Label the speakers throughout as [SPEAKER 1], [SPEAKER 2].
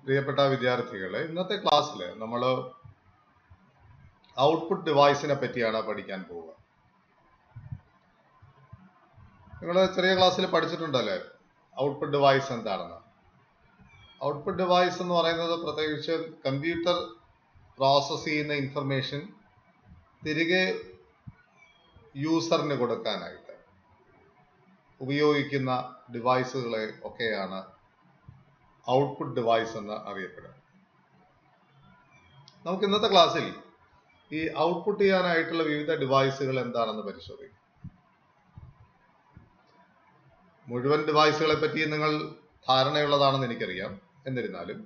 [SPEAKER 1] പ്രിയപ്പെട്ട വിദ്യാർത്ഥികളെ, ഇന്നത്തെ ക്ലാസ്സിൽ നമ്മൾ ഔട്ട്പുട്ട് ഡിവൈസിനെ പറ്റിയാണ് പഠിക്കാൻ പോവുക. നിങ്ങൾ ചെറിയ ക്ലാസ്സിൽ പഠിച്ചിട്ടുണ്ടല്ലേ ഔട്ട്പുട്ട് ഡിവൈസ് എന്താണെന്ന്. ഔട്ട്പുട്ട് ഡിവൈസ് എന്ന് പറയുന്നത് പ്രത്യേകിച്ച് കമ്പ്യൂട്ടർ പ്രോസസ് ചെയ്യുന്ന ഇൻഫർമേഷൻ തിരികെ യൂസറിന് കൊടുക്കാനായിട്ട് ഉപയോഗിക്കുന്ന ഡിവൈസുകളെ ഒക്കെയാണ് ഔട്ട്പുട്ട് ഡിവൈസ് എന്ന് അറിയപ്പെടുന്നത്. നമുക്ക് ഇന്നത്തെ ക്ലാസ്സിൽ ഈ ഔട്ട്പുട്ട് ചെയ്യാനായിട്ടുള്ള വിവിധ ഡിവൈസുകൾ എന്താണെന്ന് പരിശോധിക്കാം. മുഴുവൻ ഡിവൈസുകളെ പറ്റി നിങ്ങൾ ധാരണയുള്ളതാണെന്ന് എനിക്കറിയാം. എന്നിരുന്നാലും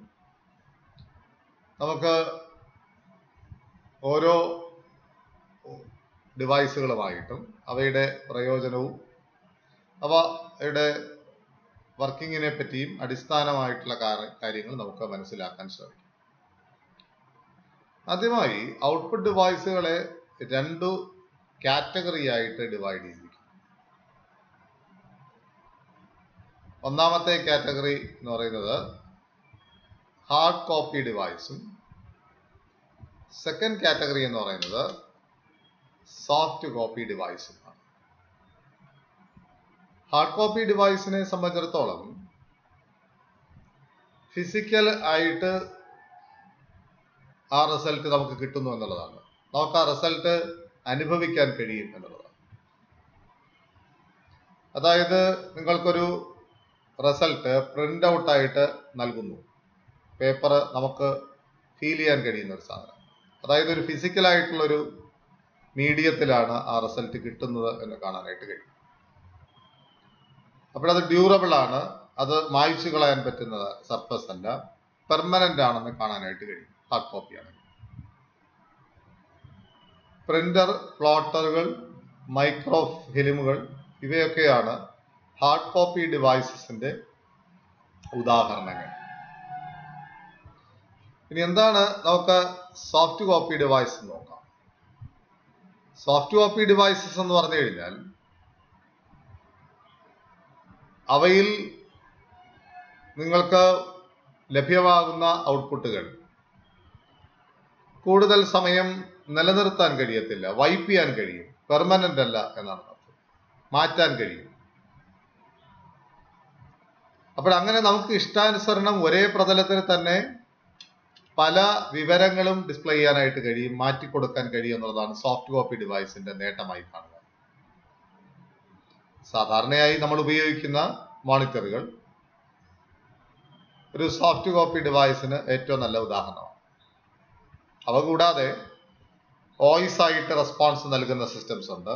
[SPEAKER 1] നമുക്ക് ഓരോ ഡിവൈസുകളുമായിട്ടും അവയുടെ പ്രയോജനവും അവയുടെ വർക്കിങ്ങിനെ പറ്റിയും അടിസ്ഥാനമായിട്ടുള്ള കാര്യങ്ങൾ നമുക്ക് മനസ്സിലാക്കാൻ ശ്രമിക്കാം. ആദ്യമായി ഔട്ട്പുട്ട് ഡിവൈസുകളെ രണ്ടു കാറ്റഗറി ആയിട്ട് ഡിവൈഡ് ചെയ്തിരിക്കും. ഒന്നാമത്തെ കാറ്റഗറി എന്ന് പറയുന്നത് ഹാർഡ് കോപ്പി ഡിവൈസും, സെക്കൻഡ് കാറ്റഗറി എന്ന് പറയുന്നത് സോഫ്റ്റ് കോപ്പി ഡിവൈസും ആണ്. ഹാർഡ് കോപ്പി ഡിവൈസിനെ സംബന്ധിച്ചിടത്തോളം ഫിസിക്കൽ ആയിട്ട് ആ റിസൾട്ട് നമുക്ക് കിട്ടുന്നു എന്നുള്ളതാണ്. നമുക്ക് ആ റിസൾട്ട് അനുഭവിക്കാൻ കഴിയും എന്നുള്ളതാണ്. അതായത് നിങ്ങൾക്കൊരു റിസൾട്ട് പ്രിന്റ് ഔട്ട് ആയിട്ട് നൽകുന്നു. പേപ്പർ നമുക്ക് ഫീൽ ചെയ്യാൻ കഴിയുന്ന ഒരു സാധനം. അതായത് ഒരു ഫിസിക്കലായിട്ടുള്ളൊരു മീഡിയത്തിലാണ് ആ റിസൾട്ട് കിട്ടുന്നത് എന്ന് കാണാനായിട്ട് കഴിയും. അപ്പോഴത് ഡ്യൂറബിൾ ആണ്, അത് മായ്ച്ചു കളയാൻ പറ്റുന്ന സർഫസ് അല്ല, പെർമനന്റ് ആണെന്ന് കാണാനായിട്ട് കഴിയും ഹാർഡ് കോപ്പിയാണ്. പ്രിന്റർ, പ്ലോട്ടറുകൾ, മൈക്രോ ഫിലിമുകൾ ഇവയൊക്കെയാണ് ഹാർഡ് കോപ്പി ഡിവൈസസിന്റെ ഉദാഹരണങ്ങൾ. ഇനി എന്താണ് നമുക്ക് സോഫ്റ്റ് കോപ്പി ഡിവൈസ് നോക്കാം. സോഫ്റ്റ് കോപ്പി ഡിവൈസസ് എന്ന് പറഞ്ഞു കഴിഞ്ഞാൽ അവയിൽ നിങ്ങൾക്ക് ലഭ്യമാകുന്ന ഔട്ട്പുട്ടുകൾ കൂടുതൽ സമയം നിലനിർത്താൻ കഴിയത്തില്ല, വൈപ്പ് ചെയ്യാൻ കഴിയും, പെർമനന്റ് അല്ല എന്നാണ് അർത്ഥം, മാറ്റാൻ കഴിയും. അപ്പോൾ അങ്ങനെ നമുക്ക് ഇഷ്ടാനുസരണം ഒരേ പ്രതലത്തിൽ തന്നെ പല വിവരങ്ങളും ഡിസ്പ്ലേ ചെയ്യാനായിട്ട് കഴിയും, മാറ്റിക്കൊടുക്കാൻ കഴിയും എന്നുള്ളതാണ് സോഫ്റ്റ് കോപ്പി ഡിവൈസിന്റെ നേട്ടമായി കാണുക. സാധാരണയായി നമ്മൾ ഉപയോഗിക്കുന്ന മോണിറ്ററുകൾ ഒരു സോഫ്റ്റ് കോപ്പി ഡിവൈസിന് ഏറ്റവും നല്ല ഉദാഹരണമാണ്. അവ കൂടാതെ വോയിസ് ആയിട്ട് റെസ്പോൺസ് നൽകുന്ന സിസ്റ്റംസ് ഉണ്ട്,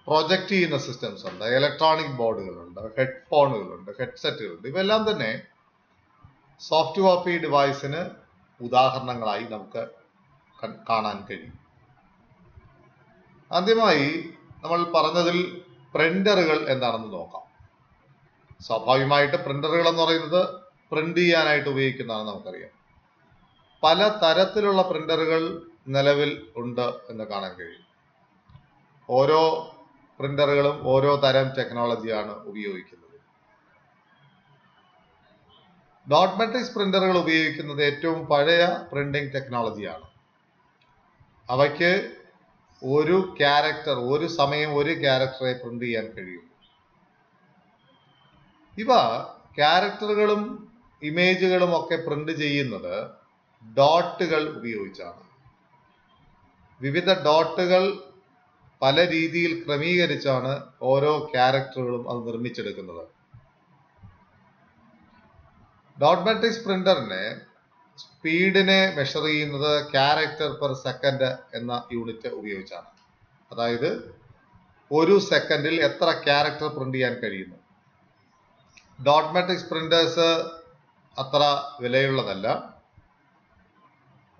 [SPEAKER 1] പ്രൊജക്റ്റ് ചെയ്യുന്ന സിസ്റ്റംസ് ഉണ്ട്, ഇലക്ട്രോണിക് ബോർഡുകളുണ്ട്, ഹെഡ്ഫോണുകളുണ്ട്, ഹെഡ്സെറ്റുകളുണ്ട്. ഇവയെല്ലാം തന്നെ സോഫ്റ്റ് കോപ്പി ഡിവൈസിന് ഉദാഹരണങ്ങളായി നമുക്ക് കാണാൻ കഴിയും. ആദ്യമായി നമ്മൾ പറഞ്ഞതിൽ പ്രിന്ററുകൾ എന്താണെന്ന് നോക്കാം. സ്വാഭാവികമായിട്ട് പ്രിന്ററുകൾ എന്ന് പറയുന്നത് പ്രിന്റ് ചെയ്യാനായിട്ട് ഉപയോഗിക്കുന്നതാണ് നമുക്കറിയാം. പല തരത്തിലുള്ള പ്രിന്ററുകൾ നിലവിൽ ഉണ്ട് എന്ന് കാണാൻ കഴിയും. ഓരോ പ്രിന്ററുകളും ഓരോ തരം ടെക്നോളജിയാണ് ഉപയോഗിക്കുന്നത്. ഡോട്ട് മാട്രിക്സ് പ്രിന്ററുകൾ ഉപയോഗിക്കുന്നത് ഏറ്റവും പഴയ പ്രിന്റിംഗ് ടെക്നോളജിയാണ്. അവയ്ക്ക് ഒരു ക്യാരക്ടർ, ഒരു സമയം ഒരു ക്യാരക്ടറെ പ്രിന്റ് ചെയ്യാൻ കഴിയും. ഇവ ക്യാരക്ടറുകളും ഇമേജുകളും ഒക്കെ പ്രിന്റ് ചെയ്യുന്നത് ഡോട്ടുകൾ ഉപയോഗിച്ചാണ്. വിവിധ ഡോട്ടുകൾ പല രീതിയിൽ ക്രമീകരിച്ചാണ് ഓരോ ക്യാരക്ടറുകളും അത് നിർമ്മിച്ചെടുക്കുന്നത്. ഡോട്ട് മാട്രിക്സ് പ്രിന്ററിനെ സ്പീഡിനെ മെഷർ ചെയ്യുന്നത് ക്യാരക്ടർ പെർ സെക്കൻഡ് എന്ന യൂണിറ്റ് ഉപയോഗിച്ചാണ്. അതായത് ഒരു സെക്കൻഡിൽ എത്ര ക്യാരക്ടർ പ്രിന്റ് ചെയ്യാൻ കഴിയുന്നു. ഡോട്ട് മാട്രിക്സ് പ്രിന്റേഴ്സ് അത്ര വിലയുള്ളതല്ല,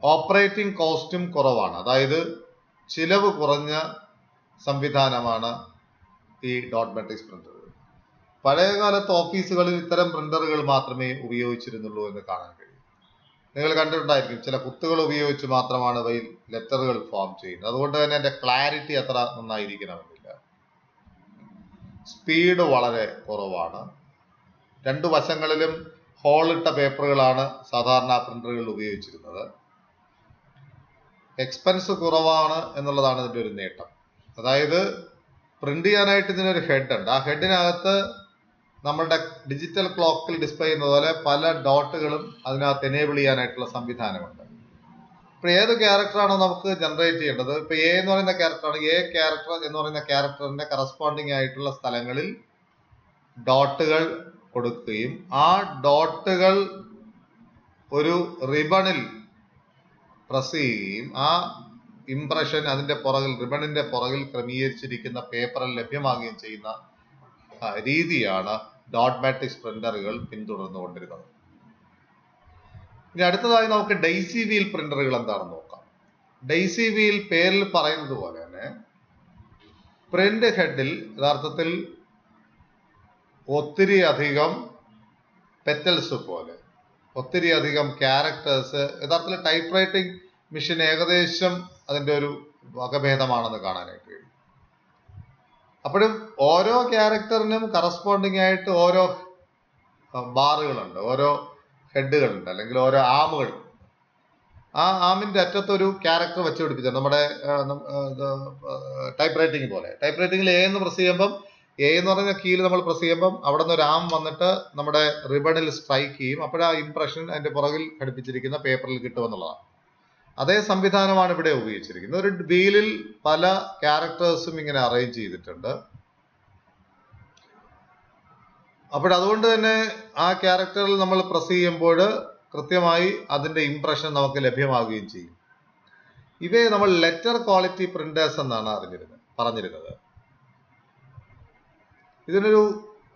[SPEAKER 1] ഓപ്പറേറ്റിംഗ് കോസ്റ്റും കുറവാണ്. അതായത് ചിലവ് കുറഞ്ഞ സംവിധാനമാണ് ഈ ഡോട്ട് മാട്രിക്സ് പ്രിന്ററുകൾ. പഴയകാലത്ത് ഓഫീസുകളിൽ ഇത്തരം പ്രിന്ററുകൾ മാത്രമേ ഉപയോഗിച്ചിരുന്നുള്ളൂ എന്ന് കാണാൻ കഴിയും. നിങ്ങൾ കണ്ടിട്ടുണ്ടായിരിക്കും, ചില കുത്തുകൾ ഉപയോഗിച്ച് മാത്രമാണ് അവയിൽ ലെറ്ററുകൾ ഫോം ചെയ്യുന്നത്. അതുകൊണ്ട് തന്നെ അതിന്റെ ക്ലാരിറ്റി അത്ര നന്നായിരിക്കണമെന്നില്ല. സ്പീഡ് വളരെ കുറവാണ്. രണ്ടു വശങ്ങളിലും ഹോളിട്ട പേപ്പറുകളാണ് സാധാരണ പ്രിന്ററുകളിൽ ഉപയോഗിച്ചിരുന്നത്. എക്സ്പെൻസ് കുറവാണ് എന്നുള്ളതാണ് ഇതിൻ്റെ ഒരു നേട്ടം. അതായത് പ്രിന്റ് ചെയ്യാനായിട്ട് ഇതിനൊരു ഹെഡ് ഉണ്ട്. ആ ഹെഡിനകത്ത് നമ്മളുടെ ഡിജിറ്റൽ ക്ലോക്കിൽ ഡിസ്പ്ലേ ചെയ്യുന്നത് പോലെ പല ഡോട്ടുകളും അതിനകത്ത് എനേബിൾ ചെയ്യാനായിട്ടുള്ള സംവിധാനമുണ്ട്. ഇപ്പൊ ഏത് ക്യാരക്ടറാണോ നമുക്ക് ജനറേറ്റ് ചെയ്യേണ്ടത്, ഇപ്പൊ എ എന്ന് പറയുന്ന ക്യാരക്ടറാണ്, എ ക്യാരക്ടർ എന്ന് പറയുന്ന ക്യാരക്ടറിന്റെ കറസ്പോണ്ടിങ് ആയിട്ടുള്ള സ്ഥലങ്ങളിൽ ഡോട്ടുകൾ കൊടുക്കുകയും ആ ഡോട്ടുകൾ ഒരു റിബണിൽ പ്രസ് ചെയ്യുകയും ആ ഇംപ്രഷൻ അതിന്റെ പുറകിൽ റിബണിന്റെ പുറകിൽ ക്രമീകരിച്ചിരിക്കുന്ന പേപ്പറിൽ ലഭ്യമാകുകയും ചെയ്യുന്ന രീതിയാണ് ഡോട്ട് മാട്രിക്സ് പ്രിന്ററുകൾ പിന്തുടർന്നുകൊണ്ടിരുന്നത്. ഇനി അടുത്തതായി നമുക്ക് ഡെയ്സി വീൽ പ്രിന്ററുകൾ എന്താണെന്ന് നോക്കാം. ഡെയ്സി വീൽ പേരിൽ പറയുന്നത് പോലെ തന്നെ പ്രിന്റ് ഹെഡിൽ യഥാർത്ഥത്തിൽ ഒത്തിരി അധികം പെറ്റൽസ് പോലെ ഒത്തിരി അധികം ക്യാരക്ടേഴ്സ്, യഥാർത്ഥത്തിൽ ടൈപ്പ് റൈറ്റിംഗ് മെഷീൻ ഏകദേശം അതിൻ്റെ ഒരു വകഭേദമാണെന്ന് കാണാനായിട്ട് കഴിയും. അപ്പോഴും ഓരോ ക്യാരക്ടറിനും കറസ്പോണ്ടിങ് ആയിട്ട് ഓരോ ബാറുകളുണ്ട്, ഓരോ ഹെഡുകളുണ്ട്, അല്ലെങ്കിൽ ഓരോ ആമുകൾ. ആ ആമിന്റെ അറ്റത്തൊരു ക്യാരക്ടർ വെച്ച് പിടിപ്പിച്ചത് നമ്മുടെ ടൈപ്പ് റൈറ്റിംഗ് പോലെ. ടൈപ്പ് റൈറ്റിംഗിൽ എ എന്ന് പ്രസ് ചെയ്യുമ്പം, എ എന്ന് പറയുന്ന കീയിൽ നമ്മൾ പ്രസ് ചെയ്യുമ്പം അവിടെ നിന്ന് ഒരു ആം വന്നിട്ട് നമ്മുടെ റിബണിൽ സ്ട്രൈക്ക് ചെയ്യും. അപ്പോഴാ ഇംപ്രഷൻ അതിന്റെ പുറകിൽ ഘടിപ്പിച്ചിരിക്കുന്ന പേപ്പറിൽ കിട്ടുമെന്നുള്ളതാണ്. അതേ സംവിധാനമാണ് ഇവിടെ ഉപയോഗിച്ചിരിക്കുന്നത്. ഒരു വീലിൽ പല ക്യാരക്ടേഴ്സും ഇങ്ങനെ അറേഞ്ച് ചെയ്തിട്ടുണ്ട്. അതുകൊണ്ട് തന്നെ ആ ക്യാരക്ടറിൽ നമ്മൾ പ്രസ് ചെയ്യുമ്പോൾ കൃത്യമായി അതിന്റെ ഇംപ്രഷൻ നമുക്ക് ലഭ്യമാവുകയും ചെയ്യും. ഇവയെ നമ്മൾ ലെറ്റർ ക്വാളിറ്റി പ്രിന്റേഴ്സ് എന്നാണ് പറഞ്ഞിരുന്നത്. ഇതിനൊരു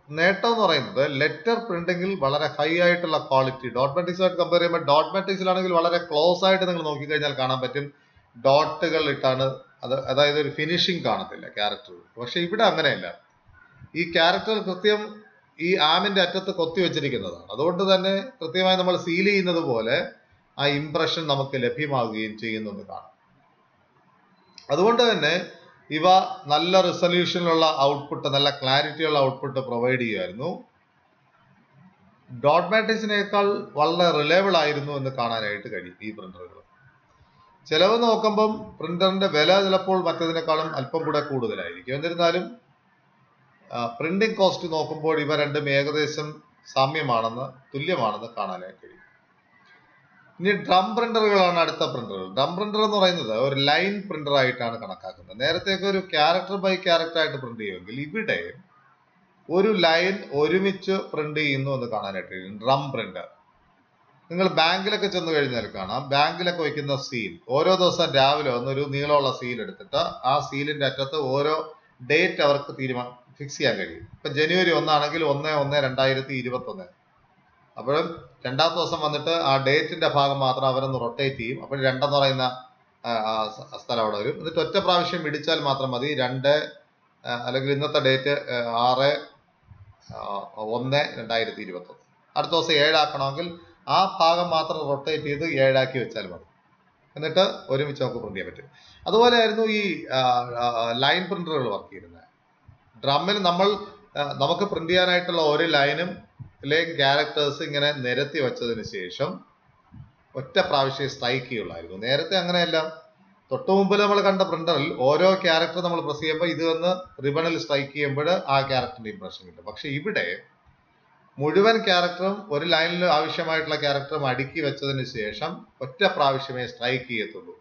[SPEAKER 1] നേട്ടം എന്ന് പറയുന്നത് ലെറ്റർ പ്രിന്റിങ്ങിൽ വളരെ ഹൈ ആയിട്ടുള്ള ക്വാളിറ്റി, ഡോട്ട് മാട്രിക്സുമായിട്ട് കമ്പയർ ചെയ്യുമ്പോൾ ഡോട്ട് മാട്രിക്സിലാണെങ്കിൽ വളരെ ക്ലോസ് ആയിട്ട് നിങ്ങൾ നോക്കിക്കഴിഞ്ഞാൽ കാണാൻ പറ്റും ഡോട്ടുകൾ ഇട്ടാണ് അതായത് ഒരു ഫിനിഷിങ് കാണത്തില്ല ക്യാരക്ടർ. പക്ഷെ ഇവിടെ അങ്ങനെയല്ല. ഈ ക്യാരക്ടർ കൃത്യം ഈ ആമിന്റെ അറ്റത്ത് കൊത്തി വെച്ചിരിക്കുന്നതാണ്. അതുകൊണ്ട് തന്നെ കൃത്യമായി നമ്മൾ സീൽ ചെയ്യുന്നത് പോലെ ആ ഇംപ്രഷൻ നമുക്ക് ലഭ്യമാവുകയും ചെയ്യുന്നത് കാണാം. അതുകൊണ്ട് തന്നെ ഇവ നല്ല റിസൊല്യൂഷനിലുള്ള ഔട്ട്പുട്ട്, നല്ല ക്ലാരിറ്റിയുള്ള ഔട്ട്പുട്ട് പ്രൊവൈഡ് ചെയ്യുമായിരുന്നു. ഡോട്ട് മാട്രിക്സിനേക്കാൾ വളരെ റിലയബിൾ ആയിരുന്നു എന്ന് കാണാനായിട്ട് കഴിയും ഈ പ്രിന്ററുകൾ. ചെലവ് നോക്കുമ്പം പ്രിന്ററിന്റെ വില ചിലപ്പോൾ മറ്റതിനേക്കാളും അല്പം കൂടെ കൂടുതലായിരിക്കും. എന്നിരുന്നാലും പ്രിന്റിംഗ് കോസ്റ്റ് നോക്കുമ്പോൾ ഇവ രണ്ടും ഏകദേശം തുല്യമാണെന്ന് കാണാനായിട്ട് കഴിയും. ഇനി ഡ്രം പ്രിന്ററുകളാണ് അടുത്ത പ്രിന്ററുകൾ. ഡ്രം പ്രിന്റർ എന്ന് പറയുന്നത് ഒരു ലൈൻ പ്രിന്റർ ആയിട്ടാണ് കണക്കാക്കുന്നത്. നേരത്തെയൊക്കെ ഒരു ക്യാരക്ടർ ബൈ ക്യാരക്ടർ ആയിട്ട് പ്രിന്റ് ചെയ്യുമെങ്കിൽ ഇവിടെ ഒരു ലൈൻ ഒരുമിച്ച് പ്രിന്റ് ചെയ്യുന്നു എന്ന് കാണാനായിട്ട് കഴിയും. ഡ്രം പ്രിന്റർ നിങ്ങൾ ബാങ്കിലൊക്കെ ചെന്ന് കഴിഞ്ഞാൽ കാണാം, ബാങ്കിലൊക്കെ വയ്ക്കുന്ന സീൽ ഓരോ ദിവസം രാവിലെ ഒരു നീളമുള്ള സീൽ എടുത്തിട്ട് ആ സീലിന്റെ അറ്റത്ത് ഓരോ ഡേറ്റ് അവർക്ക് ഫിക്സ് ചെയ്യാൻ കഴിയും. ഇപ്പൊ ജനുവരി 1 ആണെങ്കിൽ 1/1/2021. അപ്പോഴും രണ്ടാമത്തെ ദിവസം വന്നിട്ട് ആ ഡേറ്റിന്റെ ഭാഗം മാത്രം അവരൊന്ന് റൊട്ടേറ്റ് ചെയ്യും. അപ്പോൾ 2 എന്ന് പറയുന്ന സ്ഥലം അവിടെ വരും. എന്നിട്ട് ഒറ്റ പ്രാവശ്യം ഇടിച്ചാൽ മാത്രം മതി 2 അല്ലെങ്കിൽ ഇന്നത്തെ ഡേറ്റ് 6/1/2021. അടുത്ത ദിവസം 7 ആക്കണമെങ്കിൽ ആ ഭാഗം മാത്രം റൊട്ടേറ്റ് ചെയ്ത് 7 ആക്കി വെച്ചാൽ മതി. എന്നിട്ട് ഒരുമിച്ച് നമുക്ക് പ്രിന്റ് ചെയ്യാൻ പറ്റും. അതുപോലെയായിരുന്നു ഈ ലൈൻ പ്രിന്ററുകൾ വർക്ക് ചെയ്യുന്നത്. ഡ്രമ്മിൽ നമുക്ക് പ്രിന്റ് ചെയ്യാനായിട്ടുള്ള ഒരു ലൈനും ക്യാരക്ടേഴ്സ് ഇങ്ങനെ നിരത്തി വെച്ചതിന് ശേഷം ഒറ്റ പ്രാവശ്യം സ്ട്രൈക്ക് ചെയ്യുള്ളായിരുന്നു. നേരത്തെ അങ്ങനെയല്ല. തൊട്ടു മുമ്പിൽ നമ്മൾ കണ്ട പ്രിന്ററിൽ ഓരോ ക്യാരക്ടർ നമ്മൾ പ്രസ് ചെയ്യുമ്പോൾ ഇത് വന്ന് റിബണിൽ സ്ട്രൈക്ക് ചെയ്യുമ്പോൾ ആ ക്യാരക്ടറിന്റെ ഇംപ്രഷൻ കിട്ടും. പക്ഷെ ഇവിടെ മുഴുവൻ ക്യാരക്ടറും ഒരു ലൈനിൽ ആവശ്യമായിട്ടുള്ള ക്യാരക്ടറും അടുക്കി വെച്ചതിന് ശേഷം ഒറ്റ പ്രാവശ്യമേ സ്ട്രൈക്ക് ചെയ്യത്തുള്ളൂ.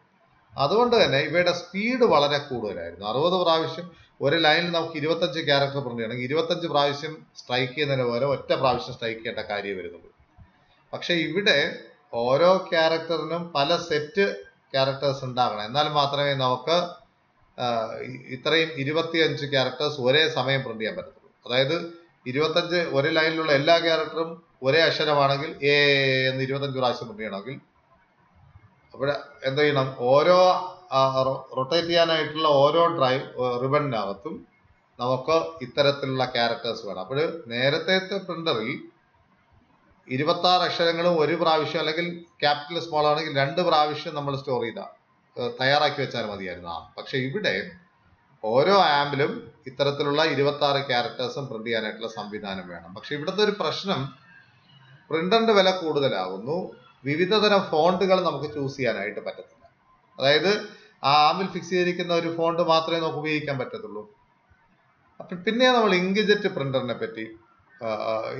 [SPEAKER 1] അതുകൊണ്ട് തന്നെ ഇവയുടെ സ്പീഡ് വളരെ കൂടുതലായിരുന്നു. 60 പ്രാവശ്യം ഒരു ലൈനിൽ നമുക്ക് 25 ക്യാരക്ടർ പ്രിന്റ് ചെയ്യണമെങ്കിൽ 25 പ്രാവശ്യം സ്ട്രൈക്ക് ചെയ്യുന്നതിന് പകരം ഒറ്റ പ്രാവശ്യം സ്ട്രൈക്ക് ചെയ്യേണ്ട കാര്യം വരുന്നുള്ളൂ. പക്ഷെ ഇവിടെ ഓരോ ക്യാരക്ടറിനും പല സെറ്റ് ക്യാരക്ടേഴ്സ് ഉണ്ടാകണം. എന്നാൽ മാത്രമേ നമുക്ക് ഇത്രയും 25 ക്യാരക്ടേഴ്സ് ഒരേ സമയം പ്രിന്റ് ചെയ്യാൻ പറ്റത്തുള്ളൂ. അതായത് 25 ഒരു ലൈനിലുള്ള എല്ലാ ക്യാരക്ടറും ഒരേ അക്ഷരമാണെങ്കിൽ എ എന്ന് 25 പ്രാവശ്യം പ്രിന്റ് ചെയ്യണമെങ്കിൽ അപ്പോൾ എന്ത് ചെയ്യണം? ഓരോ റൊട്ടേറ്റ് ചെയ്യാനായിട്ടുള്ള ഓരോ റിബണിനകത്തും നമുക്ക് ഇത്തരത്തിലുള്ള ക്യാരക്ടേഴ്സ് വേണം. അപ്പോൾ നേരത്തെ പ്രിന്ററിൽ 26 അക്ഷരങ്ങളും ഒരു പ്രാവശ്യം, അല്ലെങ്കിൽ ക്യാപിറ്റൽ സ്മോൾ ആണെങ്കിൽ 2 പ്രാവശ്യം നമ്മൾ സ്റ്റോർ തയ്യാറാക്കി വെച്ചാൽ മതിയായിരുന്നു. പക്ഷെ ഇവിടെ ഓരോ ആമ്പിലും ഇത്തരത്തിലുള്ള 26 ക്യാരക്ടേഴ്സും പ്രിന്റ് ചെയ്യാനായിട്ടുള്ള സംവിധാനം വേണം. പക്ഷെ ഇവിടുത്തെ ഒരു പ്രശ്നം, പ്രിന്ററിന്റെ വില കൂടുതലാകുന്നു, വിവിധ തരം ഫോണ്ടുകൾ നമുക്ക് ചൂസ് ചെയ്യാനായിട്ട് പറ്റത്തില്ല. അതായത് ആ ആമിൽ ഫിക്സ് ചെയ്തിരിക്കുന്ന ഒരു ഫോണ്ട് മാത്രമേ നമുക്ക് ഉപയോഗിക്കാൻ പറ്റത്തുള്ളൂ. അപ്പൊ പിന്നെ നമ്മൾ ഇങ്ക്ജെറ്റ് പ്രിന്ററിനെ പറ്റി,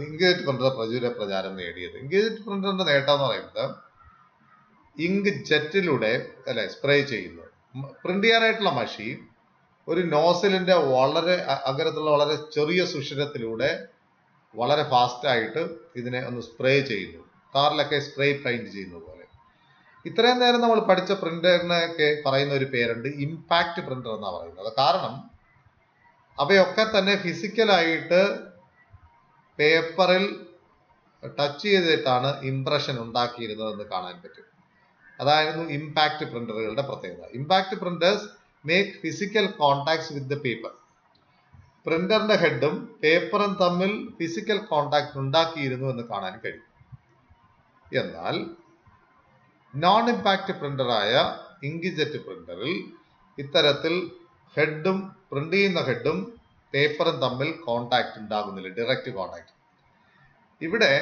[SPEAKER 1] ഇങ്ക്ജെറ്റ് പ്രിന്റർ പ്രചാരം നേടിയത്. ഇങ്ക്ജെറ്റ് പ്രിന്ററിന്റെ നേട്ടം എന്ന് പറയുന്നത് ഇങ്ക് ജെറ്റിലൂടെ സ്പ്രേ ചെയ്യുന്നു. പ്രിന്റ് ചെയ്യാനായിട്ടുള്ള മഷി ഒരു നോസിലിന്റെ വളരെ അകലത്തുള്ള വളരെ ചെറിയ സുഷിരത്തിലൂടെ വളരെ ഫാസ്റ്റ് ആയിട്ട് ഇതിനെ ഒന്ന് സ്പ്രേ ചെയ്യുന്നു, കാറിലൊക്കെ സ്പ്രേ പെയിന്റ് ചെയ്യുന്നത് പോലെ. ഇത്രയും നേരം നമ്മൾ പഠിച്ച പ്രിന്ററിനൊക്കെ പറയുന്ന ഒരു പേരുണ്ട്, ഇമ്പാക്ട് പ്രിന്റർ എന്നാണ് പറയുന്നത്. കാരണം അവയൊക്കെ തന്നെ ഫിസിക്കലായിട്ട് പേപ്പറിൽ ടച്ച് ചെയ്തിട്ടാണ് ഇംപ്രഷൻ ഉണ്ടാക്കിയിരുന്നതെന്ന് കാണാൻ പറ്റും. അതായിരുന്നു ഇമ്പാക്ട് പ്രിന്ററുകളുടെ പ്രത്യേകത. Impact printers make physical contacts with the paper. പ്രിന്ററിന്റെ ഹെഡും പേപ്പറും തമ്മിൽ ഫിസിക്കൽ കോണ്ടാക്ട് ഉണ്ടാക്കിയിരുന്നു എന്ന് കാണാൻ കഴിയും. എന്നാൽ നോൺ ഇമ്പാക്ട് പ്രിന്ററായ ഇങ്ക്ജെറ്റ് പ്രിന്ററിൽ ഇത്തരത്തിൽ ഹെഡും പ്രിന്റ് ചെയ്യുന്ന ഹെഡും പേപ്പറും തമ്മിൽ കോണ്ടാക്ട് ഉണ്ടാകുന്നില്ല, ഡയറക്റ്റ് കോണ്ടാക്ട്. ഇവിടെ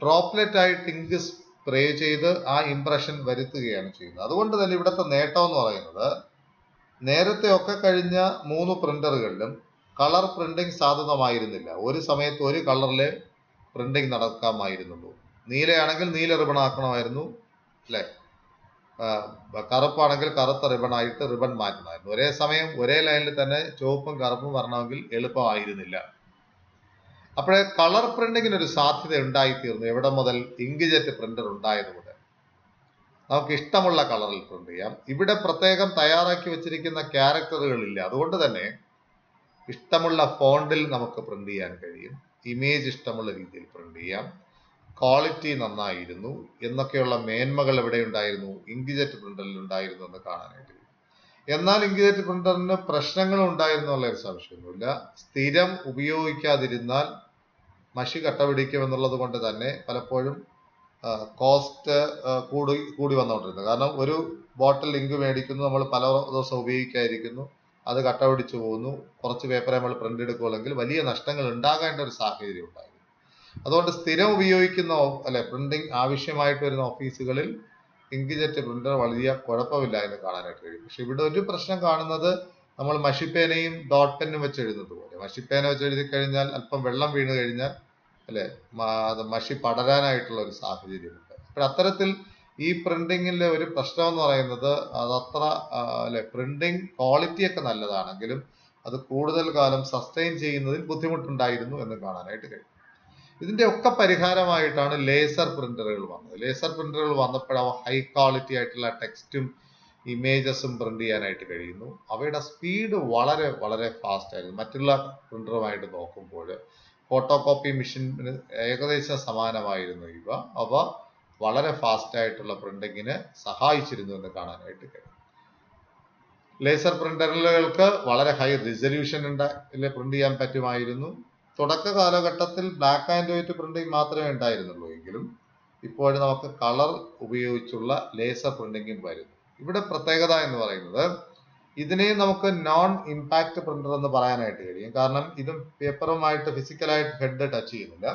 [SPEAKER 1] ഡ്രോപ്ലെറ്റ് ആയിട്ട് ഇങ്ക് സ്പ്രേ ചെയ്ത് ആ ഇംപ്രഷൻ വരുത്തുകയാണ് ചെയ്യുന്നത്. അതുകൊണ്ട് തന്നെ ഇവിടുത്തെ നേട്ടം എന്ന് പറയുന്നത്, നേരത്തെ ഒക്കെ കഴിഞ്ഞ 3 പ്രിന്ററുകളിലും കളർ പ്രിന്റിംഗ് സാധ്യതമായിരുന്നില്ല. ഒരു സമയത്ത് ഒരു കളറിലെ പ്രിന്റിംഗ് നടക്കാമായിരുന്നുള്ളൂ. നീലയാണെങ്കിൽ നീല റിബൺ ആക്കണമായിരുന്നു, അല്ലെ? കറുപ്പാണെങ്കിൽ കറുത്ത റിബണായിട്ട് റിബൺ മാറ്റണമായിരുന്നു. ഒരേ സമയം ഒരേ ലൈനിൽ തന്നെ ചുവപ്പും കറുപ്പും വരണമെങ്കിൽ എളുപ്പമായിരുന്നില്ല. അപ്പോഴേ കളർ പ്രിന്റിങ്ങിന് ഒരു സാധ്യത ഉണ്ടായിത്തീർന്നു. എവിടെ മുതൽ? ഇങ്ക്ജെറ്റ് പ്രിന്റർ ഉണ്ടായത് മുതൽ നമുക്ക് ഇഷ്ടമുള്ള കളറിൽ പ്രിന്റ് ചെയ്യാം. ഇവിടെ പ്രത്യേകം തയ്യാറാക്കി വെച്ചിരിക്കുന്ന ക്യാരക്ടറുകളില്ല. അതുകൊണ്ട് തന്നെ ഇഷ്ടമുള്ള ഫോണ്ടിൽ നമുക്ക് പ്രിന്റ് ചെയ്യാൻ കഴിയും. ഇമേജ് ഇഷ്ടമുള്ള രീതിയിൽ പ്രിന്റ് ചെയ്യാം. ക്വാളിറ്റി നന്നായിരുന്നു എന്നൊക്കെയുള്ള മേന്മകൾ എവിടെ ഉണ്ടായിരുന്നു? ഇങ്ക്ജെറ്റ് പ്രിന്ററിൽ ഉണ്ടായിരുന്നു എന്ന് കാണാനായിട്ട് കഴിയും. എന്നാൽ ഇങ്ക്ജെറ്റ് പ്രിന്ററിന് പ്രശ്നങ്ങൾ ഉണ്ടായിരുന്നു എന്നുള്ള ഒരു സംശയമൊന്നുമില്ല. സ്ഥിരം ഉപയോഗിക്കാതിരുന്നാൽ മഷി കട്ട പിടിക്കുമെന്നുള്ളത് കൊണ്ട് തന്നെ പലപ്പോഴും കോസ്റ്റ് കൂടി വന്നുകൊണ്ടിരുന്നത്. കാരണം ഒരു ബോട്ടിൽ ഇങ്ക് മേടിക്കുന്നു, നമ്മൾ പല ദിവസം ഉപയോഗിക്കാതിരിക്കുന്നു, അത് കട്ട പിടിച്ചു പോകുന്നു, കുറച്ച് പേപ്പർ നമ്മൾ പ്രിന്റ് എടുക്കുകയാണെങ്കിൽ വലിയ നഷ്ടങ്ങൾ ഉണ്ടാകേണ്ട ഒരു സാഹചര്യം ഉണ്ടായിരുന്നു. അതുകൊണ്ട് സ്ഥിരം ഉപയോഗിക്കുന്ന പ്രിന്റിംഗ് ആവശ്യമായിട്ട് വരുന്ന ഓഫീസുകളിൽ ഇങ്ക്ജെറ്റ് പ്രിന്റർ വലിയ കുഴപ്പമില്ല എന്ന് കാണാനായിട്ട് കഴിയും. പക്ഷെ ഇവിടെ ഒരു പ്രശ്നം കാണുന്നത്, നമ്മൾ മഷിപ്പേനയും ഡോട്ട് പെന്നും വെച്ച് എഴുതുന്നത് പോലെ, മഷിപ്പേന വെച്ച് എഴുതി കഴിഞ്ഞാൽ അല്പം വെള്ളം വീണ് കഴിഞ്ഞാൽ അത് മഷി പടരാനായിട്ടുള്ള ഒരു സാഹചര്യമുണ്ട്. അപ്പോൾ അത്തരത്തിൽ ഈ പ്രിന്റിങ്ങിലെ ഒരു പ്രശ്നം എന്ന് പറയുന്നത്, അതത്ര പ്രിന്റിംഗ് ക്വാളിറ്റി ഒക്കെ നല്ലതാണെങ്കിലും അത് കൂടുതൽ കാലം സസ്റ്റെയിൻ ചെയ്യുന്നതിൽ ബുദ്ധിമുട്ടുണ്ടായിരുന്നു എന്ന് കാണാനായിട്ട് കഴിയും. ഇതിന്റെ ഒക്കെ പരിഹാരമായിട്ടാണ് ലേസർ പ്രിന്ററുകൾ വന്നത്. ലേസർ പ്രിന്ററുകൾ വന്നപ്പോൾ ഹൈ ക്വാളിറ്റി ആയിട്ടുള്ള ടെക്സ്റ്റും ഇമേജസും പ്രിന്റ് ചെയ്യാനായിട്ട് കഴിയുന്നു. അവയുടെ സ്പീഡ് വളരെ വളരെ ഫാസ്റ്റ് ആയിരുന്നു. മറ്റുള്ള പ്രിന്ററുമായിട്ട് നോക്കുമ്പോൾ ഫോട്ടോ കോപ്പി മെഷീന് ഏകദേശം സമാനമായിരുന്നു ഇവ. അവ വളരെ ഫാസ്റ്റ് ആയിട്ടുള്ള പ്രിന്റിങ്ങിന് സഹായിച്ചിരുന്നു എന്ന് കാണാനായിട്ട് കഴിയും. ലേസർ പ്രിന്ററുകൾക്ക് വളരെ ഹൈ റിസൊല്യൂഷൻ പ്രിന്റ് ചെയ്യാൻ പറ്റുമായിരുന്നു. തുടക്ക കാലഘട്ടത്തിൽ ബ്ലാക്ക് ആൻഡ് വൈറ്റ് പ്രിന്റിംഗ് മാത്രമേ ഉണ്ടായിരുന്നുള്ളൂ എങ്കിലും ഇപ്പോഴും നമുക്ക് കളർ ഉപയോഗിച്ചുള്ള ലേസർ പ്രിന്റിംഗും വരുന്നു. ഇവിടെ പ്രത്യേകത എന്ന് പറയുന്നത്, ഇതിനെയും നമുക്ക് നോൺ ഇമ്പാക്ട് പ്രിന്റർ എന്ന് പറയാനായിട്ട് കഴിയും. കാരണം ഇതും പേപ്പറുമായിട്ട് ഫിസിക്കലായിട്ട് ഹെഡ് ടച്ച് ചെയ്യുന്നില്ല.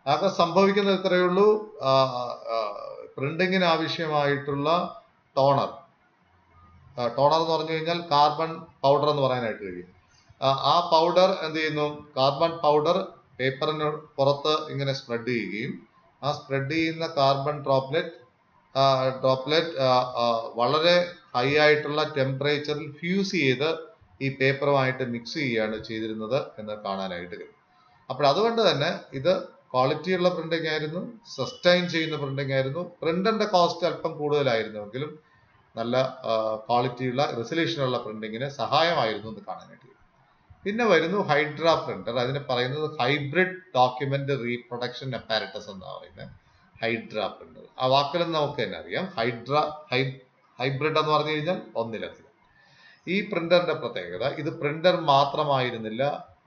[SPEAKER 1] അതൊക്കെ സംഭവിക്കുന്നത് ഇത്രയേ ഉള്ളൂ, പ്രിന്റിങ്ങിന് ആവശ്യമായിട്ടുള്ള ടോണർ എന്ന് പറഞ്ഞു കഴിഞ്ഞാൽ കാർബൺ പൗഡർ എന്ന് പറയാനായിട്ട് കഴിയും. ആ പൗഡർ എന്ത് ചെയ്യുന്നു? കാർബൺ പൗഡർ പേപ്പറിന് പുറത്ത് ഇങ്ങനെ സ്പ്രെഡ് ചെയ്യുകയും ആ സ്പ്രെഡ് ചെയ്യുന്ന കാർബൺ ഡ്രോപ്ലെറ്റ് വളരെ ഹൈ ആയിട്ടുള്ള ടെമ്പറേച്ചറിൽ ഫ്യൂസ് ചെയ്ത് ഈ പേപ്പറുമായിട്ട് മിക്സ് ചെയ്യുകയാണ് ചെയ്തിരുന്നത് എന്ന് കാണാനായിട്ട് കഴിയും. അപ്പോൾ അതുകൊണ്ട് തന്നെ ഇത് ക്വാളിറ്റിയുള്ള പ്രിന്റിംഗ് ആയിരുന്നു, സസ്റ്റൈൻ ചെയ്യുന്ന പ്രിന്റിംഗ് ആയിരുന്നു. പ്രിന്ററിന്റെ കോസ്റ്റ് അല്പം കൂടുതലായിരുന്നുവെങ്കിലും നല്ല ക്വാളിറ്റിയുള്ള റെസൊല്യൂഷനുള്ള പ്രിന്റിങ്ങിന് സഹായമായിരുന്നു എന്ന് കാണാനായിട്ട് കഴിയും. പിന്നെ വരുന്നു ഹൈഡ്ര പ്രിന്റർ. അതിന് പറയുന്നത് ഹൈബ്രിഡ് ഡോക്യുമെന്റ് റീപ്രൊഡക്ഷൻ അപ്പാരറ്റസ് എന്നാണ് പറയുന്നത്. ഹൈഡ്ര പ്രിന്റർ ആ വാക്കിൽ നമുക്ക് തന്നെ അറിയാം. ഹൈബ്രിഡ് എന്ന് പറഞ്ഞു കഴിഞ്ഞാൽ ഒന്നിലധികം. ഈ പ്രിന്ററിന്റെ പ്രത്യേകത, ഇത് പ്രിന്റർ മാത്രമായിരുന്നില്ല,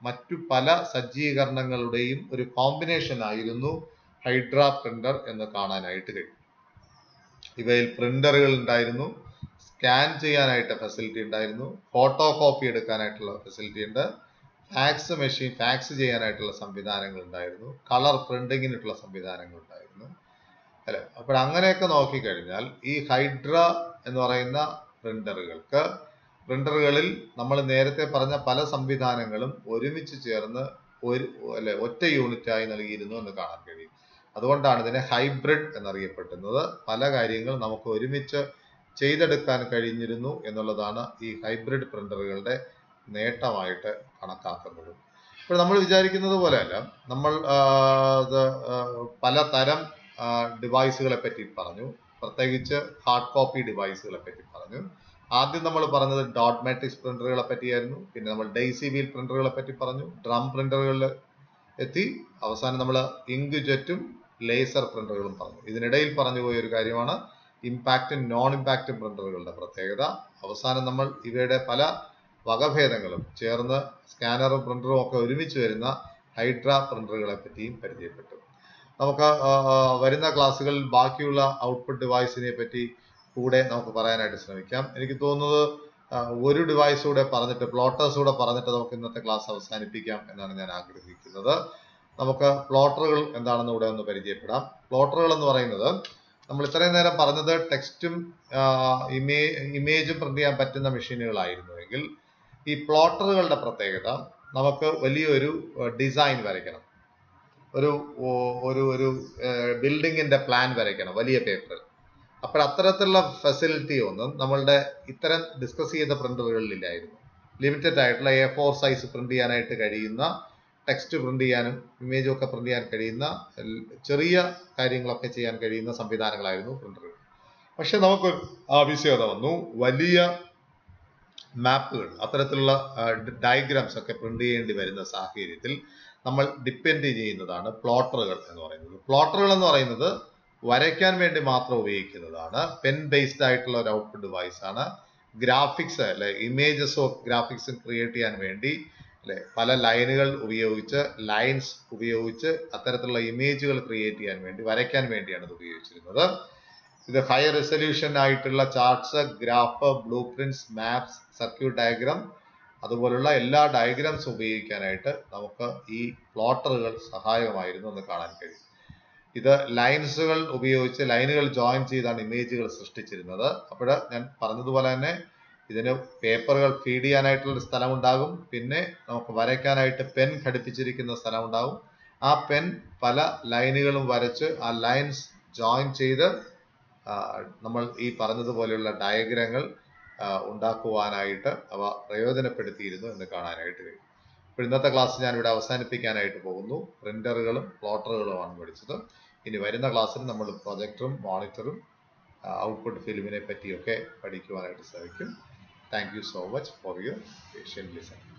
[SPEAKER 1] മറ്റു പല സജ്ജീകരണങ്ങളുടെയും ഒരു കോമ്പിനേഷൻ ആയിരുന്നു ഹൈഡ്ര പ്രിന്റർ എന്ന് കാണാനായിട്ട് കഴിയും. ഇവയിൽ പ്രിന്ററുകൾ ഉണ്ടായിരുന്നു, സ്കാൻ ചെയ്യാനായിട്ട് ഫെസിലിറ്റി ഉണ്ടായിരുന്നു, ഫോട്ടോ കോപ്പി എടുക്കാനായിട്ടുള്ള ഫെസിലിറ്റി ഉണ്ട്, ഫാക്സ് മെഷീൻ, ഫാക്സ് ചെയ്യാനായിട്ടുള്ള സംവിധാനങ്ങൾ ഉണ്ടായിരുന്നു, കളർ പ്രിന്റിങ്ങിനുള്ള സംവിധാനങ്ങൾ ഉണ്ടായിരുന്നു അല്ലെ. അപ്പോൾ അങ്ങനെയൊക്കെ നോക്കിക്കഴിഞ്ഞാൽ ഈ ഹൈഡ്ര എന്ന് പറയുന്ന പ്രിന്ററുകളിൽ നമ്മൾ നേരത്തെ പറഞ്ഞ പല സംവിധാനങ്ങളും ഒരുമിച്ച് ചേർന്ന് ഒറ്റ യൂണിറ്റായി നൽകിയിരുന്നു എന്ന് കാണാൻ കഴിയും. അതുകൊണ്ടാണ് ഇതിനെ ഹൈബ്രിഡ് എന്നറിയപ്പെടുന്നത്. പല കാര്യങ്ങൾ നമുക്ക് ഒരുമിച്ച് ചെയ്തെടുക്കാൻ കഴിഞ്ഞിരുന്നു എന്നുള്ളതാണ് ഈ ഹൈബ്രിഡ് പ്രിന്ററുകളുടെ നേട്ടമായിട്ട് കണക്കാക്കുന്നത്. ഇപ്പോൾ നമ്മൾ വിചാരിക്കുന്നത് പോലെയല്ല. നമ്മൾ പലതരം ഡിവൈസുകളെ പറ്റി പറഞ്ഞു, പ്രത്യേകിച്ച് ഹാർഡ് കോപ്പി ഡിവൈസുകളെ പറ്റി പറഞ്ഞു. ആദ്യം നമ്മൾ പറഞ്ഞത് ഡോട്ട് മാട്രിക്സ് പ്രിന്ററുകളെ പറ്റിയായിരുന്നു. പിന്നെ നമ്മൾ ഡെയ്സി വീൽ പ്രിന്ററുകളെ പറ്റി പറഞ്ഞു, ഡ്രം പ്രിന്ററുകളിൽ എത്തി. അവസാനം നമ്മൾ ഇങ്ക് ജെറ്റും ലേസർ പ്രിന്ററുകളും പറഞ്ഞു. ഇതിനിടയിൽ പറഞ്ഞു പോയ ഒരു കാര്യമാണ് ഇമ്പാക്റ്റും നോൺ ഇമ്പാക്റ്റും പ്രിന്ററുകളുടെ പ്രത്യേകത. അവസാനം നമ്മൾ ഇവയുടെ പല വകഭേദങ്ങളും ചേർന്ന് സ്കാനറും പ്രിന്ററും ഒക്കെ ഒരുമിച്ച് വരുന്ന ഹൈഡ്ര പ്രിന്ററുകളെ പറ്റിയും പരിചയപ്പെട്ടു. നമുക്ക് വരുന്ന ക്ലാസ്സുകളിൽ ബാക്കിയുള്ള ഔട്ട്പുട്ട് ഡിവൈസിനെ പറ്റി കൂടെ നമുക്ക് പറയാനായിട്ട് ശ്രമിക്കാം. എനിക്ക് തോന്നുന്നത് ഒരു ഡിവൈസ് കൂടെ പറഞ്ഞിട്ട്, പ്ലോട്ടേഴ്സ് കൂടെ പറഞ്ഞിട്ട് നമുക്ക് ഇന്നത്തെ ക്ലാസ് അവസാനിപ്പിക്കാം എന്നാണ് ഞാൻ ആഗ്രഹിക്കുന്നത്. നമുക്ക് പ്ലോട്ടറുകൾ എന്താണെന്ന് കൂടെ ഒന്ന് പരിചയപ്പെടാം. പ്ലോട്ടറുകൾ എന്ന് പറയുന്നത്, നമ്മൾ ഇത്രയും നേരം പറഞ്ഞത് ടെക്സ്റ്റും ഇമേജും പ്രിന്റ് ചെയ്യാൻ പറ്റുന്ന മെഷീനുകളായിരുന്നുവെങ്കിൽ, ഈ പ്ലോട്ടറുകളുടെ പ്രത്യേകത, നമുക്ക് വലിയൊരു ഡിസൈൻ വരയ്ക്കണം, ഒരു ഒരു ബിൽഡിങ്ങിന്റെ പ്ലാൻ വരയ്ക്കണം വലിയ പേപ്പറിൽ. അപ്പോൾ അത്തരത്തിലുള്ള ഫെസിലിറ്റി ഒന്നും നമ്മളുടെ ഇത്തരം ഡിസ്കസ് ചെയ്ത പ്രിന്ററുകളിലില്ലായിരുന്നു. ലിമിറ്റഡ് ആയിട്ടുള്ള A4 സൈസ് പ്രിന്റ് ചെയ്യാനായിട്ട് കഴിയുന്ന, ടെക്സ്റ്റ് പ്രിന്റ് ചെയ്യാനും ഇമേജും ഒക്കെ പ്രിന്റ് ചെയ്യാൻ കഴിയുന്ന, ചെറിയ കാര്യങ്ങളൊക്കെ ചെയ്യാൻ കഴിയുന്ന സംവിധാനങ്ങളായിരുന്നു പ്രിന്ററുകൾ. പക്ഷെ നമുക്കൊരു ആവശ്യകത വന്നു. വലിയ മാപ്പുകൾ, അത്തരത്തിലുള്ള ഡയഗ്രാംസ് ഒക്കെ പ്രിന്റ് ചെയ്യേണ്ടി വരുന്ന സാഹചര്യത്തിൽ നമ്മൾ ഡിപ്പെൻഡ് ചെയ്യുന്നതാണ് പ്ലോട്ടറുകൾ എന്ന് പറയുന്നത്. പ്ലോട്ടറുകൾ എന്ന് പറയുന്നത് വരയ്ക്കാൻ വേണ്ടി മാത്രം ഉപയോഗിക്കുന്നതാണ്. പെൻ ബേസ്ഡ് ആയിട്ടുള്ള ഒരു ഔട്ട്പുട്ട് ഡിവൈസ് ആണ്. ഗ്രാഫിക്സ് അല്ലെ, ഇമേജസോ ഗ്രാഫിക്സും ക്രിയേറ്റ് ചെയ്യാൻ വേണ്ടി അല്ലെ പല ലൈനുകൾ ഉപയോഗിച്ച്, ലൈൻസ് ഉപയോഗിച്ച് അത്തരത്തിലുള്ള ഇമേജുകൾ ക്രിയേറ്റ് ചെയ്യാൻ വേണ്ടി, വരയ്ക്കാൻ വേണ്ടിയാണ് ഇത് ഉപയോഗിച്ചിരുന്നത്. ഇത് ഹൈ റെസൊല്യൂഷൻ ആയിട്ടുള്ള charts, graph, blue prints, maps, circuit diagram, അതുപോലുള്ള എല്ലാ ഡയഗ്രാംസ് ഉപയോഗിക്കാനായിട്ട് നമുക്ക് ഈ പ്ലോട്ടറുകൾ സഹായകമായിരുന്നു എന്ന് കാണാൻ കഴിയും. ഇത് ലൈൻസുകൾ ഉപയോഗിച്ച്, ലൈനുകൾ ജോയിൻ ചെയ്താണ് ഇമേജുകൾ സൃഷ്ടിച്ചിരുന്നത്. അപ്പോൾ ഞാൻ പറഞ്ഞതുപോലെ തന്നെ ഇതിന് പേപ്പറുകൾ ഫീഡ് ചെയ്യാനായിട്ടുള്ള സ്ഥലം ഉണ്ടാകും. പിന്നെ നമുക്ക് വരയ്ക്കാനായിട്ട് പെൻ ഘടിപ്പിച്ചിരിക്കുന്ന സ്ഥലം ഉണ്ടാകും. ആ പെൻ പല ലൈനുകളും വരച്ച് ആ ലൈൻസ് ജോയിൻ ചെയ്ത് നമ്മൾ ഈ പറഞ്ഞതുപോലെയുള്ള ഡയഗ്രങ്ങൾ ഉണ്ടാക്കുവാനായിട്ട് അവ പ്രയോജനപ്പെടുത്തിയിരുന്നു എന്ന് കാണാനായിട്ട് കഴിയും. അപ്പോൾ ഇന്നത്തെ ക്ലാസ് ഞാനിവിടെ അവസാനിപ്പിക്കാനായിട്ട് പോകുന്നു. പ്രിന്ററുകളും പ്ലോട്ടറുകളുമാണ് പഠിച്ചത്. ഇനി വരുന്ന ക്ലാസ്സിൽ നമ്മൾ പ്രൊജക്ടറും മോണിറ്ററും ഔട്ട്പുട്ട് ഫിലിമിനെ പറ്റിയൊക്കെ പഠിക്കുവാനായിട്ട് സാധിക്കും. Thank you so much for your patient listening.